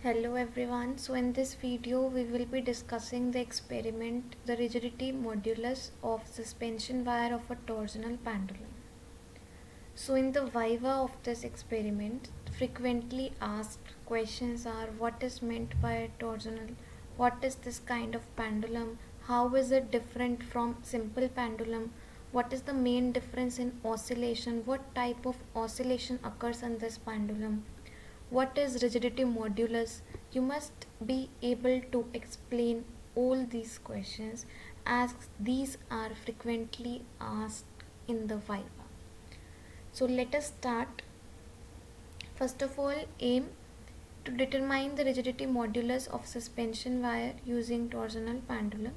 Hello everyone. So in this video we will be discussing the experiment, the rigidity modulus of suspension wire of a torsional pendulum. So in the viva of this experiment, frequently asked questions are: what is meant by torsional? What is this kind of pendulum? How is it different from simple pendulum? What is the main difference in oscillation? What type of oscillation occurs in this pendulum? What is rigidity modulus? You must be able to explain all these questions as these are frequently asked in the viva. So let us start. First of all, aim to determine the rigidity modulus of suspension wire using torsional pendulum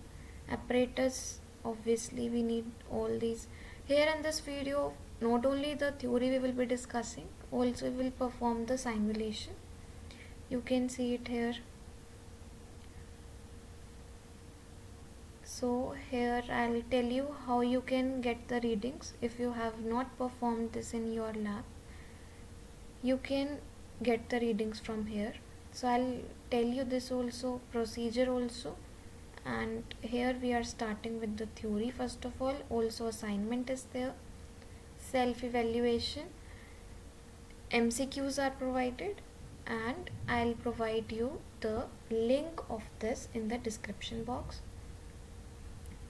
apparatus. Obviously we need all these. Here in this video, not only the theory we will be discussing, also we will perform the simulation. You can see it here. So here I'll tell you how you can get the readings if you have not performed this in your lab. You can get the readings from here. So I'll tell you this also, procedure also. And here we are starting with the theory. First of all, also assignment is there, self-evaluation, MCQs are provided, and I'll provide you the link of this in the description box.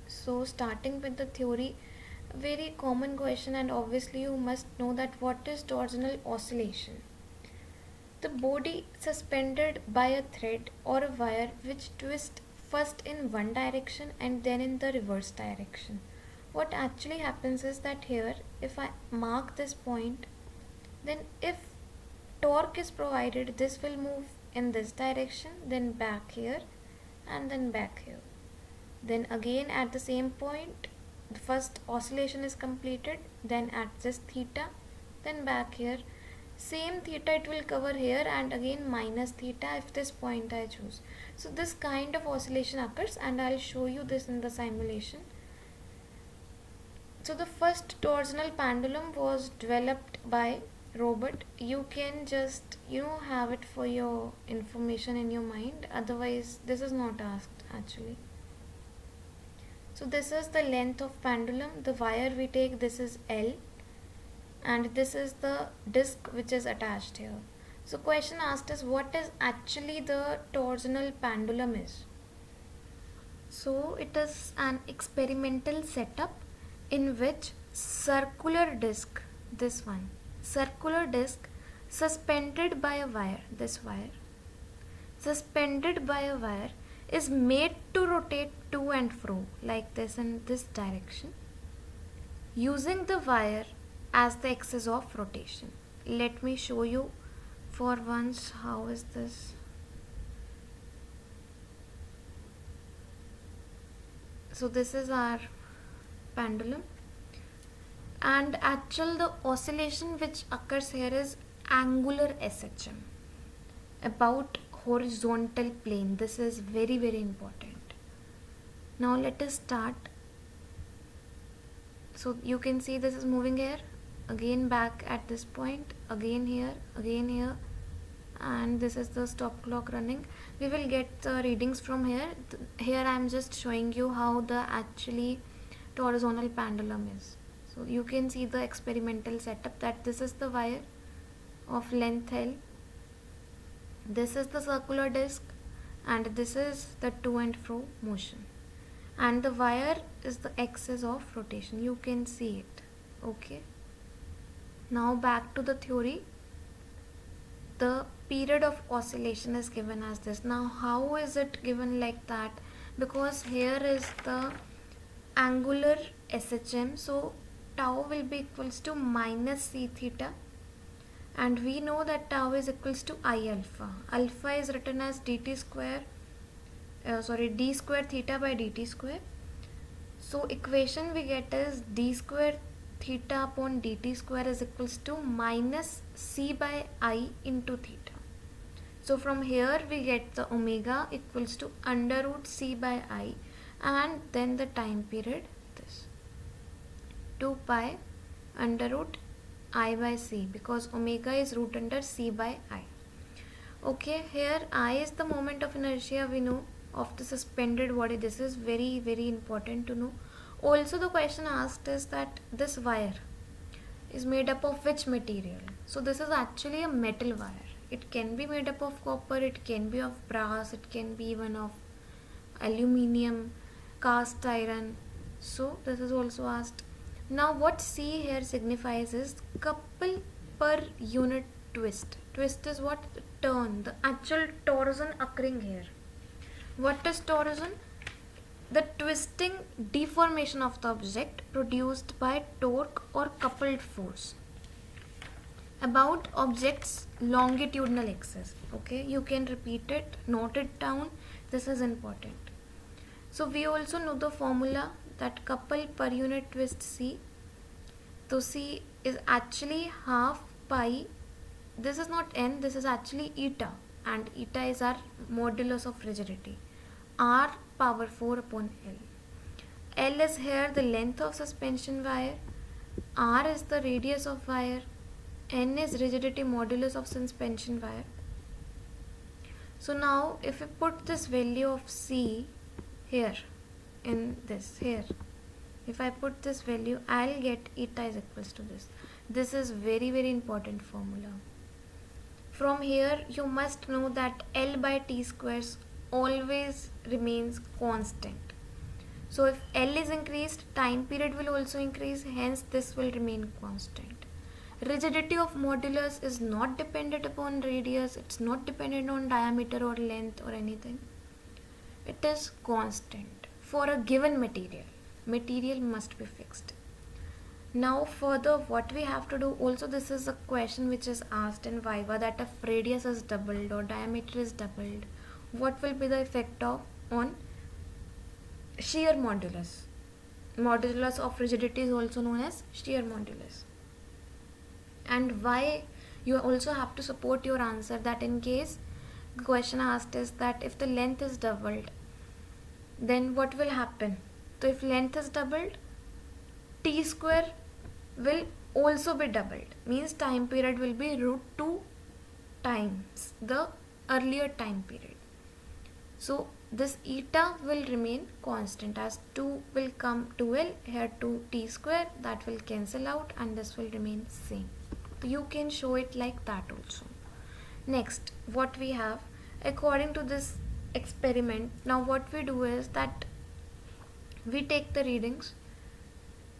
So starting with the theory, very common question, and obviously you must know that what is torsional oscillation. The body suspended by a thread or a wire which twists first in one direction and then in the reverse direction. What actually happens is that here, if I mark this point, then if torque is provided, this will move in this direction, then back here, and then back here. Then again at the same point, the first oscillation is completed, then at this theta, then back here. Same theta it will cover here, and again minus theta if this point I choose. So this kind of oscillation occurs, and I'll show you this in the simulation. So the first torsional pendulum was developed by Robert. You can just have it for your information in your mind, otherwise this is not asked actually. So this is the length of pendulum. The wire we take, this is L, and this is the disc which is attached here. So question asked is what is actually the torsional pendulum is. So it is an experimental setup in which circular disc, this one, circular disc suspended by a wire, this wire, suspended by a wire is made to rotate to and fro like this in this direction using the wire as the axis of rotation. Let me show you for once how is this. So this is our pendulum, and actual the oscillation which occurs here is angular SHM about horizontal plane. This is very important. Now let us start. So you can see this is moving here, again back at this point, again here, and this is the stop clock running. We will get the readings from here. Here I am just showing you how the actually torsional pendulum is. So you can see the experimental setup, that this is the wire of length L, this is the circular disc, and this is the to and fro motion, and the wire is the axis of rotation. You can see it. Okay, now back to the theory. The period of oscillation is given as this. Now how is it given like that? Because here is the angular SHM, so tau will be equals to minus c theta, and we know that tau is equals to I alpha. Alpha is written as d square theta by dt square. So equation we get is d square theta upon dt square is equals to minus c by I into theta. So from here we get the omega equals to under root c by I, and then the time period, this 2 pi under root I by c, because omega is root under c by I. Okay, here I is the moment of inertia we know of the suspended body. This is very very important to know. Also the question asked is that this wire is made up of which material. So this is actually a metal wire. It can be made up of copper, it can be of brass, it can be even of aluminium, cast iron. So this is also asked. Now what C here signifies is couple per unit twist. Twist is what? Turn, the actual torsion occurring here. What is torsion? The twisting deformation of the object produced by torque or coupled force about object's longitudinal axis. Okay, you can repeat it, note it down. This is important. So we also know the formula that couple per unit twist C. So C is actually half pi. This is not n, this is actually eta, and eta is our modulus of rigidity, r power 4 upon L. L is here the length of suspension wire, r is the radius of wire, n is rigidity modulus of suspension wire. So now if we put this value of C here in this here, if I put this value, I'll get eta is equals to this. This is very very important formula. From here you must know that L by T squares always remains constant. So if L is increased, time period will also increase, hence this will remain constant. Rigidity of modulus is not dependent upon radius, it's not dependent on diameter or length or anything. It is constant for a given material. Material must be fixed. Now further what we have to do, also this is a question which is asked in Viva, that if radius is doubled or diameter is doubled, what will be the effect on shear modulus. Modulus of rigidity is also known as shear modulus. And why you also have to support your answer, that in case the question asked is that if the length is doubled, then what will happen? So if length is doubled, T square will also be doubled, means time period will be root 2 times the earlier time period. So this eta will remain constant, as 2 will come 2L, here 2 T square, that will cancel out and this will remain same. So you can show it like that also. Next, what we have, according to this experiment, now what we do is that we take the readings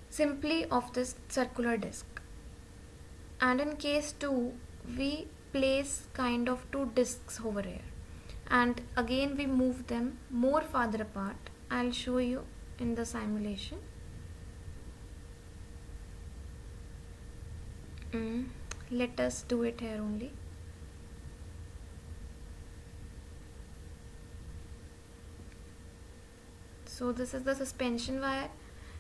simply of this circular disc, and in case 2 we place kind of 2 discs over here, and again we move them more farther apart. I'll show you in the simulation. Let us do it here only. So this is the suspension wire.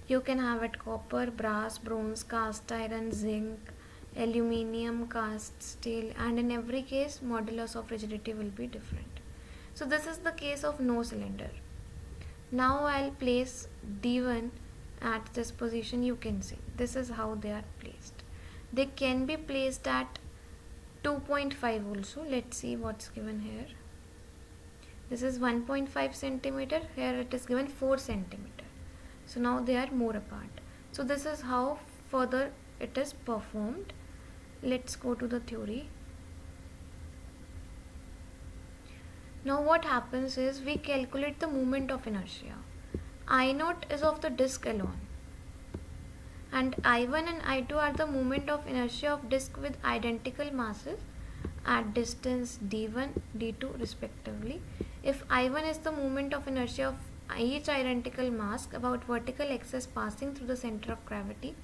You can have it copper, brass, bronze, cast iron, zinc, aluminium, cast steel, and in every case modulus of rigidity will be different. So this is the case of no cylinder. Now I'll place D1 at this position. You can see this is how they are placed. They can be placed at 2.5 also. Let's see what's given here. This is 1.5 centimeter, here it is given 4 centimeter. So now they are more apart. So this is how further it is performed. Let's go to the theory. Now what happens is we calculate the moment of inertia. I naught is of the disc alone, and I1 and I2 are the moment of inertia of disc with identical masses at distance d1, d2 respectively. If I1 is the moment of inertia of each identical mass about vertical axis passing through the center of gravity,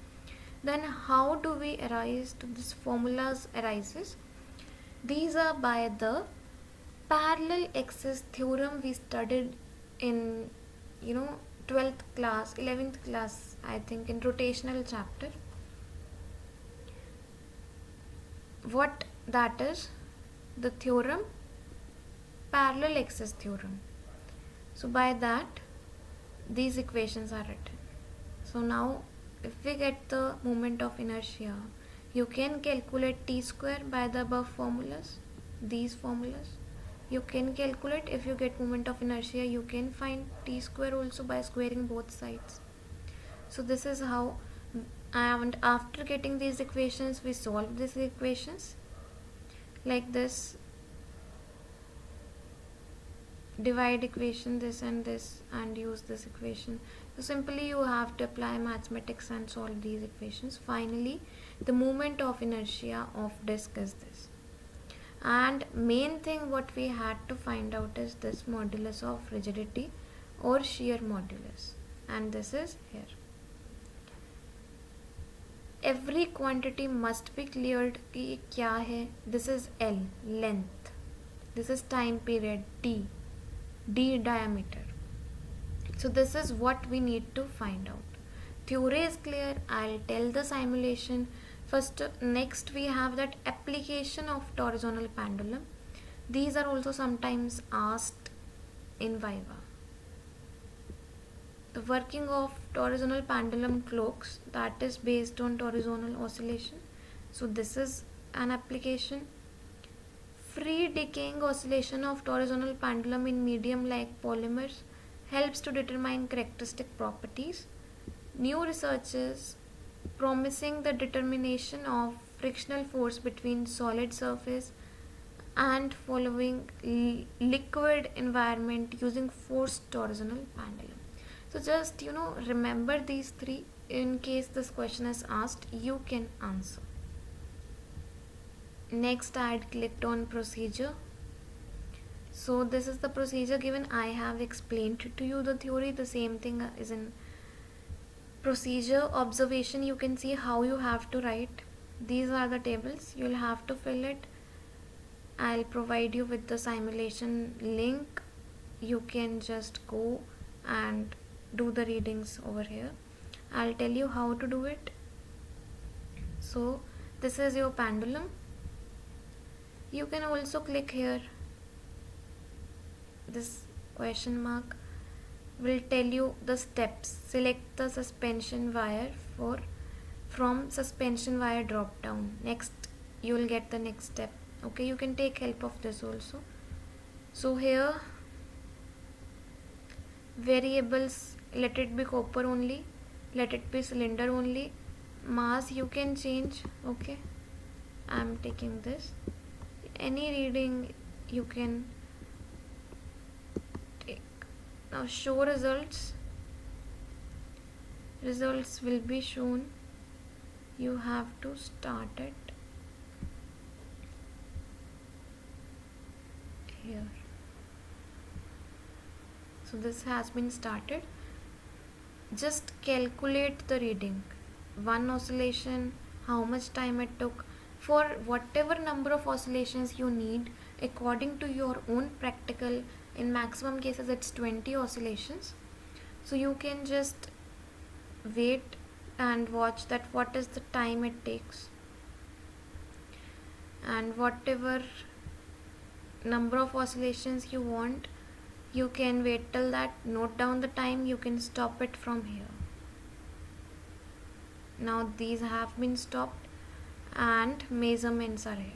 then how do we arise to this formulas arises? These are by the parallel axis theorem we studied in 12th class, 11th class, I think, in rotational chapter. What that is? The theorem, parallel axis theorem. So by that these equations are written. So now if we get the moment of inertia, you can calculate T square by the above formulas. these formulas. You can calculate. If you get moment of inertia, you can find t square also by squaring both sides. So this is how, and after getting these equations, we solve these equations like this. Divide equation this and this and use this equation. So simply you have to apply mathematics and solve these equations. Finally, the moment of inertia of disk is this. And main thing what we had to find out is this modulus of rigidity or shear modulus, and this is here. Every quantity must be cleared कि क्या है. This is L, length. This is time period, T, D, diameter. So this is what we need to find out. Theory is clear. I'll tell the simulation. First, next we have that application of torsional pendulum. These are also sometimes asked in Viva. The working of torsional pendulum clocks, that is based on torsional oscillation. So this is an application. Free decaying oscillation of torsional pendulum in medium like polymers helps to determine characteristic properties. New researches promising the determination of frictional force between solid surface and following liquid environment using forced torsional pendulum. So just remember these three. In case this question is asked, you can answer. Next, I had clicked on procedure. So this is the procedure given. I have explained to you the theory. The same thing is in procedure. Observation, you can see how you have to write. These are the tables. You'll have to fill it. I'll provide you with the simulation link. You can just go and do the readings over here. I'll tell you how to do it. So this is your pendulum. You can also click here. This question mark will tell you the steps. Select the suspension wire from suspension wire drop down. Next you will get the next step. Okay, you can take help of this also. So here variables, let it be copper only, let it be cylinder only. Mass you can change. Okay, I am taking this. Any reading you can take. Now show results. Results will be shown. You have to start it here. So this has been started. Just calculate the reading. One oscillation, how much time it took. For whatever number of oscillations you need according to your own practical, in maximum cases it's 20 oscillations. So you can just wait and watch that what is the time it takes, and whatever number of oscillations you want, you can wait till that, note down the time, you can stop it from here. Now these have been stopped and measurements are here.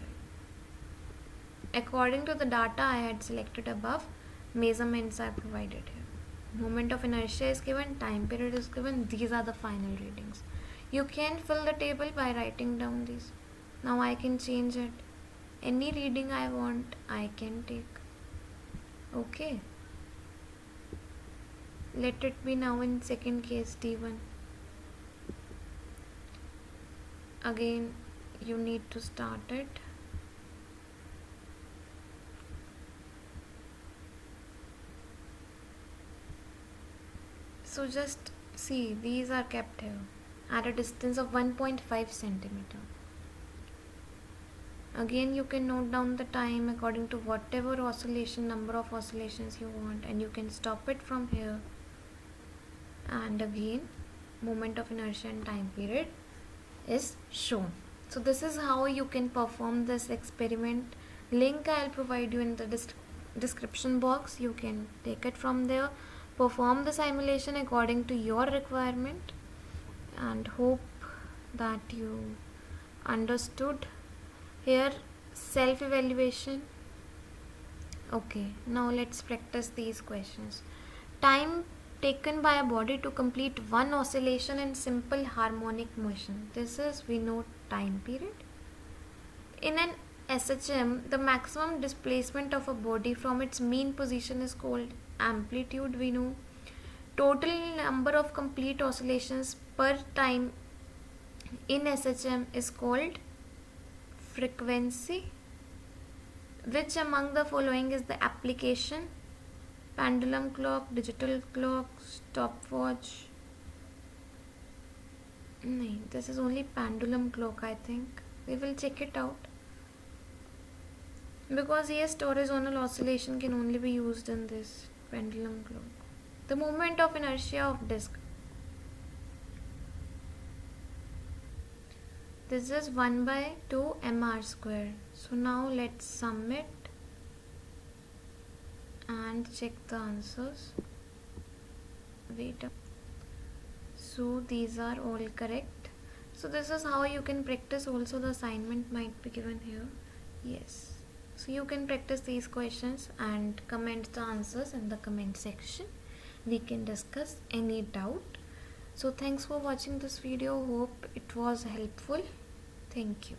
According to the data I had selected above, measurements are provided here. Moment of inertia is given, time period is given, these are the final readings. You can fill the table by writing down these. Now I can change it. Any reading I want, I can take. Okay. Let it be now in second case D1. Again, you need to start it. So just see, these are kept here at a distance of 1.5 centimeter. Again, you can note down the time according to whatever oscillation, number of oscillations you want, and you can stop it from here. And again, moment of inertia and time period is shown. So this is how you can perform this experiment. Link I'll provide you in the description box. You can take it from there. Perform the simulation according to your requirement, and hope that you understood. Here self-evaluation, Okay, now let's practice these questions. Time taken by a body to complete one oscillation in simple harmonic motion. This is, we know, time period. In an SHM, the maximum displacement of a body from its mean position is called amplitude, we know. Total number of complete oscillations per time in SHM is called frequency. Which among the following is the application? Pendulum clock, digital clock, stopwatch. No, this is only pendulum clock, I think. We will check it out. Because yes, torsional oscillation can only be used in this pendulum clock. The moment of inertia of disc. This is 1 by 2 mr square. So now let's sum it and check the answers. Wait. So these are all correct. So this is how you can practice. Also the assignment might be given here. Yes. So you can practice these questions and comment the answers in the comment section. We can discuss any doubt. So thanks for watching this video. Hope it was helpful. Thank you.